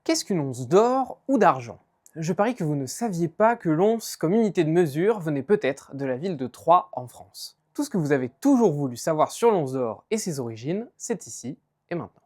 Qu'est-ce qu'une once d'or ou d'argent? Je parie que vous ne saviez pas que l'once comme unité de mesure venait peut-être de la ville de Troyes en France. Tout ce que vous avez toujours voulu savoir sur l'once d'or et ses origines, c'est ici et maintenant.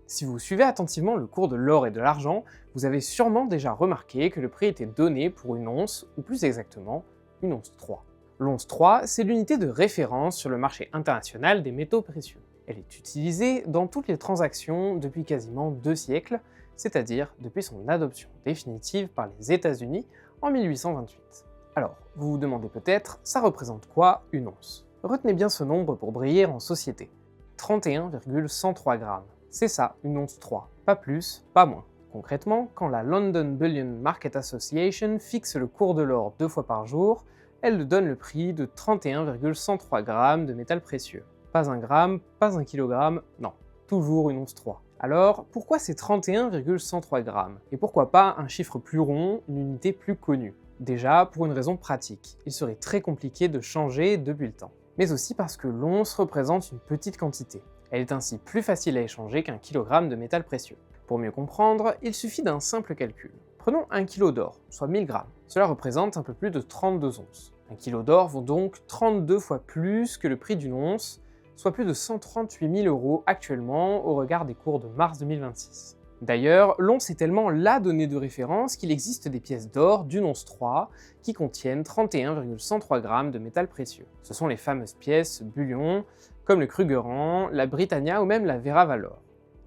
Si vous suivez attentivement le cours de l'or et de l'argent, vous avez sûrement déjà remarqué que le prix était donné pour une once, ou plus exactement, une once 3. L'once 3, c'est l'unité de référence sur le marché international des métaux précieux. Elle est utilisée dans toutes les transactions depuis quasiment 2 siècles, c'est-à-dire depuis son adoption définitive par les États-Unis en 1828. Alors, vous vous demandez peut-être, ça représente quoi une once? Retenez bien ce nombre pour briller en société. 31,103 grammes. C'est ça, une once 3. Pas plus, pas moins. Concrètement, quand la London Bullion Market Association fixe le cours de l'or 2 fois par jour, elle donne le prix de 31,103 grammes de métal précieux. Pas un gramme, pas un kilogramme, non, toujours une once 3. Alors, pourquoi ces 31,103 grammes? Et pourquoi pas un chiffre plus rond, une unité plus connue? Déjà, pour une raison pratique, il serait très compliqué de changer depuis le temps. Mais aussi parce que l'once représente une petite quantité. Elle est ainsi plus facile à échanger qu'un kilogramme de métal précieux. Pour mieux comprendre, il suffit d'un simple calcul. Prenons 1 kg d'or, soit 1000 grammes. Cela représente un peu plus de 32 onces. 1 kg d'or vaut donc 32 fois plus que le prix d'une once, soit plus de 138 000 € actuellement au regard des cours de mars 2026. D'ailleurs, l'once est tellement la donnée de référence qu'il existe des pièces d'or d'une once 3 qui contiennent 31,103 grammes de métal précieux. Ce sont les fameuses pièces bullion, comme le Krugerrand, la Britannia ou même la Vera Valor.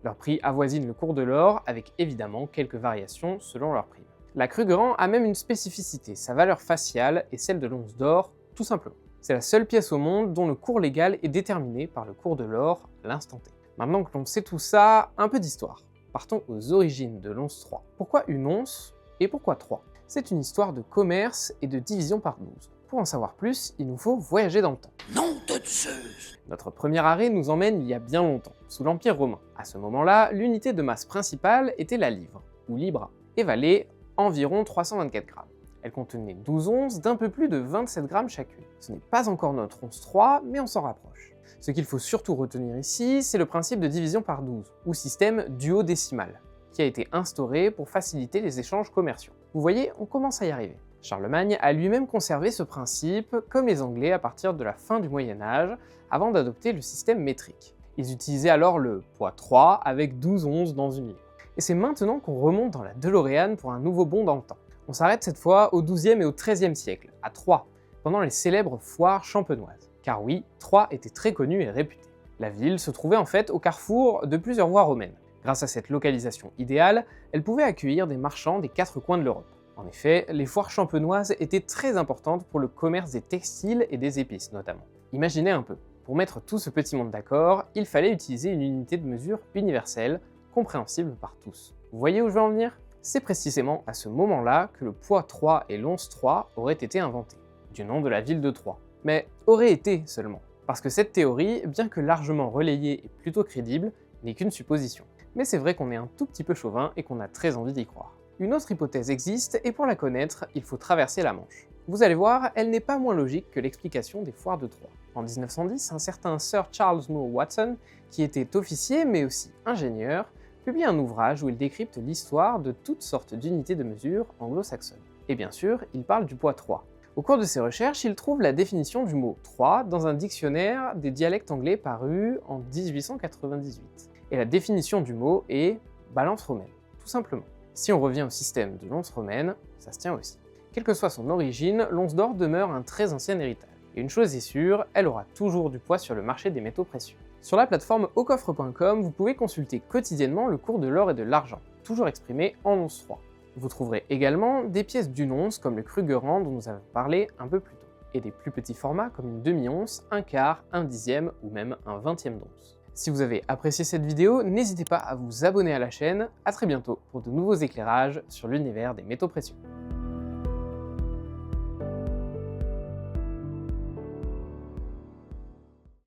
Leur prix avoisine le cours de l'or, avec évidemment quelques variations selon leur prix. La Krugerrand a même une spécificité, sa valeur faciale est celle de l'once d'or, tout simplement. C'est la seule pièce au monde dont le cours légal est déterminé par le cours de l'or à l'instant T. Maintenant que l'on sait tout ça, un peu d'histoire. Partons aux origines de l'once 3. Pourquoi une once et pourquoi 3? C'est une histoire de commerce et de division par 12. Pour en savoir plus, il nous faut voyager dans le temps. Nom de Zeus! Notre premier arrêt nous emmène il y a bien longtemps, sous l'Empire romain. À ce moment-là, l'unité de masse principale était la livre, ou libra, et valait environ 324 grammes. Elle contenait 12 onces d'un peu plus de 27 grammes chacune. Ce n'est pas encore notre once 3, mais on s'en rapproche. Ce qu'il faut surtout retenir ici, c'est le principe de division par 12, ou système duodécimal, qui a été instauré pour faciliter les échanges commerciaux. Vous voyez, on commence à y arriver. Charlemagne a lui-même conservé ce principe, comme les Anglais à partir de la fin du Moyen-Âge, avant d'adopter le système métrique. Ils utilisaient alors le poids 3 avec 12 onces dans une livre. Et c'est maintenant qu'on remonte dans la DeLorean pour un nouveau bond dans le temps. On s'arrête cette fois au XIIe et au XIIIe siècle, à Troyes, pendant les célèbres foires champenoises. Car oui, Troyes était très connue et réputée. La ville se trouvait en fait au carrefour de plusieurs voies romaines. Grâce à cette localisation idéale, elle pouvait accueillir des marchands des 4 coins de l'Europe. En effet, les foires champenoises étaient très importantes pour le commerce des textiles et des épices notamment. Imaginez un peu, pour mettre tout ce petit monde d'accord, il fallait utiliser une unité de mesure universelle, compréhensible par tous. Vous voyez où je veux en venir? C'est précisément à ce moment-là que le poids 3 et l'once 3 auraient été inventés, du nom de la ville de Troyes. Mais aurait été seulement, parce que cette théorie, bien que largement relayée et plutôt crédible, n'est qu'une supposition. Mais c'est vrai qu'on est un tout petit peu chauvin et qu'on a très envie d'y croire. Une autre hypothèse existe, et pour la connaître, il faut traverser la Manche. Vous allez voir, elle n'est pas moins logique que l'explication des foires de Troyes. En 1910, un certain Sir Charles Moore Watson, qui était officier mais aussi ingénieur, publie un ouvrage où il décrypte l'histoire de toutes sortes d'unités de mesure anglo-saxonnes. Et bien sûr, il parle du poids 3. Au cours de ses recherches, il trouve la définition du mot 3 dans un dictionnaire des dialectes anglais paru en 1898. Et la définition du mot est balance romaine, tout simplement. Si on revient au système de l'once romaine, ça se tient aussi. Quelle que soit son origine, l'once d'or demeure un très ancien héritage. Et une chose est sûre, elle aura toujours du poids sur le marché des métaux précieux. Sur la plateforme aucoffre.com, vous pouvez consulter quotidiennement le cours de l'or et de l'argent, toujours exprimé en once 3. Vous trouverez également des pièces d'une once comme le Krugerrand dont nous avons parlé un peu plus tôt, et des plus petits formats comme une demi-once, un quart, un dixième ou même un vingtième d'once. Si vous avez apprécié cette vidéo, n'hésitez pas à vous abonner à la chaîne. À très bientôt pour de nouveaux éclairages sur l'univers des métaux précieux.